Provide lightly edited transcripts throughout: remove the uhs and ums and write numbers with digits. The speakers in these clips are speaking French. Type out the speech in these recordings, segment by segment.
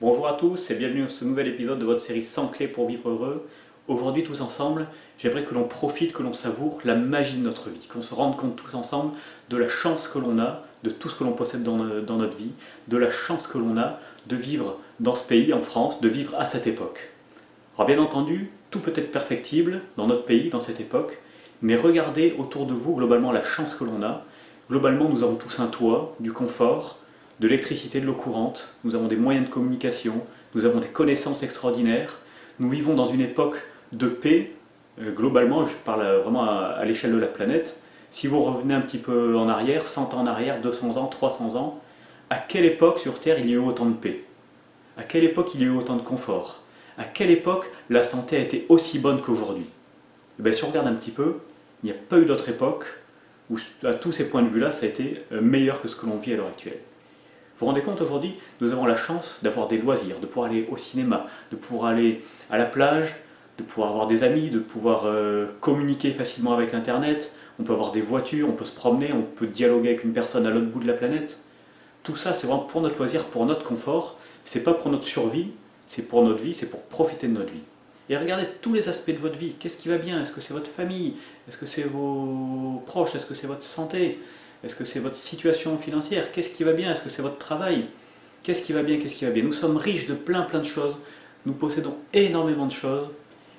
Bonjour à tous et bienvenue dans ce nouvel épisode de votre série 100 clés pour vivre heureux. Aujourd'hui tous ensemble, j'aimerais que l'on profite, que l'on savoure la magie de notre vie, qu'on se rende compte tous ensemble de la chance que l'on a, de tout ce que l'on possède dans notre vie, de la chance que l'on a de vivre dans ce pays, en France, de vivre à cette époque. Alors bien entendu, tout peut être perfectible dans notre pays, dans cette époque, mais regardez autour de vous globalement la chance que l'on a. Globalement, nous avons tous un toit, du confort, de l'électricité, de l'eau courante, nous avons des moyens de communication, nous avons des connaissances extraordinaires, nous vivons dans une époque de paix, globalement, je parle vraiment à l'échelle de la planète. Si vous revenez un petit peu en arrière, 100 ans en arrière, 200 ans, 300 ans, à quelle époque sur Terre il y a eu autant de paix? À quelle époque il y a eu autant de confort? À quelle époque la santé a été aussi bonne qu'aujourd'hui? Et bien, si on regarde un petit peu, il n'y a pas eu d'autre époque où, à tous ces points de vue-là, ça a été meilleur que ce que l'on vit à l'heure actuelle. Vous vous rendez compte, aujourd'hui, nous avons la chance d'avoir des loisirs, de pouvoir aller au cinéma, de pouvoir aller à la plage, de pouvoir avoir des amis, de pouvoir communiquer facilement avec Internet, on peut avoir des voitures, on peut se promener, on peut dialoguer avec une personne à l'autre bout de la planète. Tout ça, c'est vraiment pour notre loisir, pour notre confort, c'est pas pour notre survie, c'est pour notre vie, c'est pour profiter de notre vie. Et regardez tous les aspects de votre vie, qu'est-ce qui va bien? Est-ce que c'est votre famille? Est-ce que c'est vos proches? Est-ce que c'est votre santé? Est-ce que c'est votre situation financière? Qu'est-ce qui va bien? Est-ce que c'est votre travail? Qu'est-ce qui va bien? Qu'est-ce qui va bien? Nous sommes riches de plein de choses. Nous possédons énormément de choses.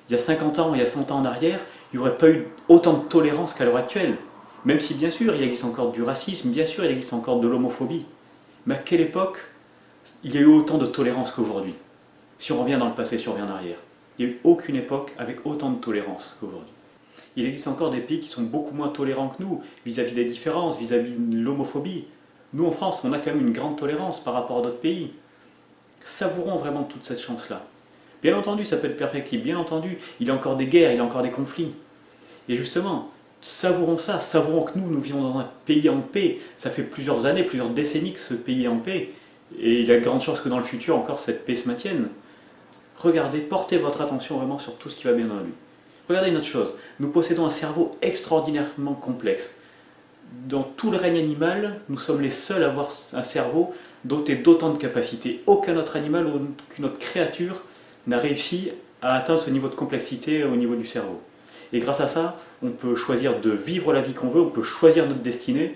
Il y a 50 ans, il y a 100 ans en arrière, il n'y aurait pas eu autant de tolérance qu'à l'heure actuelle. Même si bien sûr il existe encore du racisme, bien sûr il existe encore de l'homophobie. Mais à quelle époque il y a eu autant de tolérance qu'aujourd'hui? Si on revient dans le passé, si on revient en arrière. Il n'y a eu aucune époque avec autant de tolérance qu'aujourd'hui. Il existe encore des pays qui sont beaucoup moins tolérants que nous, vis-à-vis des différences, vis-à-vis de l'homophobie. Nous, en France, on a quand même une grande tolérance par rapport à d'autres pays. Savourons vraiment toute cette chance-là. Bien entendu, ça peut être perfectible. Bien entendu, il y a encore des guerres, il y a encore des conflits. Et justement, savourons ça, savourons que nous vivons dans un pays en paix. Ça fait plusieurs années, plusieurs décennies que ce pays est en paix. Et il y a de grandes chances que dans le futur, encore, cette paix se maintienne. Regardez, portez votre attention vraiment sur tout ce qui va bien dans la vie. Regardez une autre chose, nous possédons un cerveau extraordinairement complexe. Dans tout le règne animal, nous sommes les seuls à avoir un cerveau doté d'autant de capacités. Aucun autre animal, aucune autre créature n'a réussi à atteindre ce niveau de complexité au niveau du cerveau. Et grâce à ça, on peut choisir de vivre la vie qu'on veut, on peut choisir notre destinée.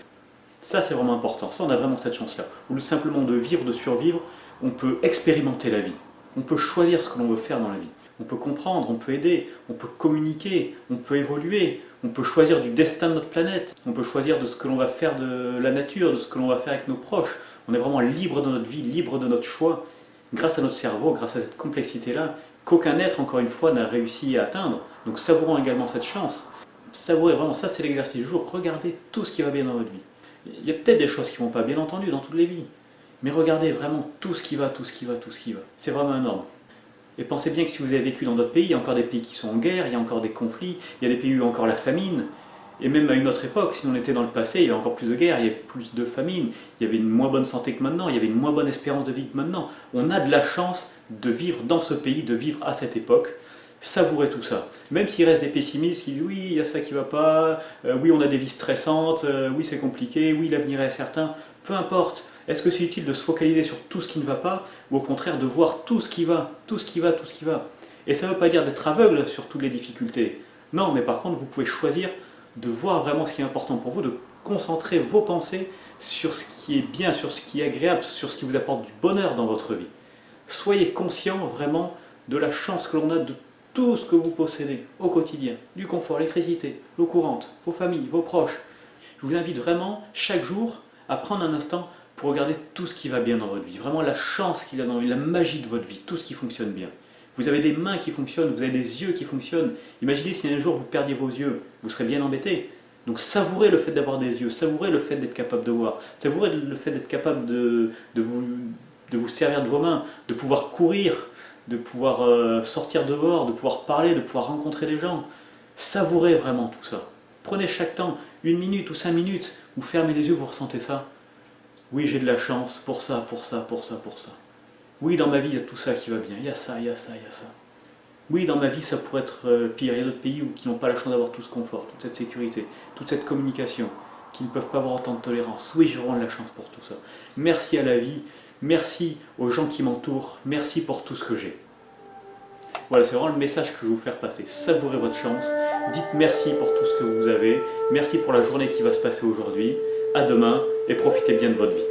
Ça, c'est vraiment important. Ça, on a vraiment cette chance-là. Ou simplement de vivre, de survivre, on peut expérimenter la vie. On peut choisir ce que l'on veut faire dans la vie. On peut comprendre, on peut aider, on peut communiquer, on peut évoluer, on peut choisir du destin de notre planète, on peut choisir de ce que l'on va faire de la nature, de ce que l'on va faire avec nos proches. On est vraiment libre de notre vie, libre de notre choix, grâce à notre cerveau, grâce à cette complexité-là, qu'aucun être, encore une fois, n'a réussi à atteindre. Donc savourons également cette chance. Savourez vraiment, ça c'est l'exercice du jour. Regardez tout ce qui va bien dans votre vie. Il y a peut-être des choses qui ne vont pas, bien entendu, dans toutes les vies. Mais regardez vraiment tout ce qui va, tout ce qui va, tout ce qui va. C'est vraiment énorme. Et pensez bien que si vous avez vécu dans d'autres pays, il y a encore des pays qui sont en guerre, il y a encore des conflits, il y a des pays où il y a encore la famine. Et même à une autre époque, si on était dans le passé, il y avait encore plus de guerre, il y avait plus de famine, il y avait une moins bonne santé que maintenant, il y avait une moins bonne espérance de vie que maintenant. On a de la chance de vivre dans ce pays, de vivre à cette époque. Savourez tout ça. Même s'il reste des pessimistes qui disent oui, il y a ça qui ne va pas, oui, on a des vies stressantes, oui, c'est compliqué, oui, l'avenir est incertain, peu importe. Est-ce que c'est utile de se focaliser sur tout ce qui ne va pas, ou au contraire de voir tout ce qui va, tout ce qui va, tout ce qui va? Et ça ne veut pas dire d'être aveugle sur toutes les difficultés. Non, mais par contre, vous pouvez choisir de voir vraiment ce qui est important pour vous, de concentrer vos pensées sur ce qui est bien, sur ce qui est agréable, sur ce qui vous apporte du bonheur dans votre vie. Soyez conscient vraiment de la chance que l'on a de tout ce que vous possédez au quotidien, du confort, l'électricité, l'eau courante, vos familles, vos proches. Je vous invite vraiment chaque jour à prendre un instant pour regarder tout ce qui va bien dans votre vie, vraiment la chance qu'il y a dans la magie de votre vie, tout ce qui fonctionne bien. Vous avez des mains qui fonctionnent, vous avez des yeux qui fonctionnent. Imaginez si un jour vous perdiez vos yeux, vous serez bien embêté. Donc savourez le fait d'avoir des yeux, savourez le fait d'être capable de voir, savourez le fait d'être capable de vous servir de vos mains, de pouvoir courir, de pouvoir sortir dehors, de pouvoir parler, de pouvoir rencontrer des gens. Savourez vraiment tout ça. Prenez chaque temps, 1 minute ou 5 minutes, vous fermez les yeux, vous ressentez ça. Oui, j'ai de la chance pour ça, pour ça, pour ça, pour ça. Oui, dans ma vie, il y a tout ça qui va bien. Il y a ça, il y a ça, il y a ça. Oui, dans ma vie, ça pourrait être pire. Il y a d'autres pays qui n'ont pas la chance d'avoir tout ce confort, toute cette sécurité, toute cette communication, qui ne peuvent pas avoir autant de tolérance. Oui, j'aurai de la chance pour tout ça. Merci à la vie, merci aux gens qui m'entourent, merci pour tout ce que j'ai. Voilà, c'est vraiment le message que je veux vous faire passer. Savourez votre chance, dites merci pour tout ce que vous avez, merci pour la journée qui va se passer aujourd'hui, à demain et profitez bien de votre vie.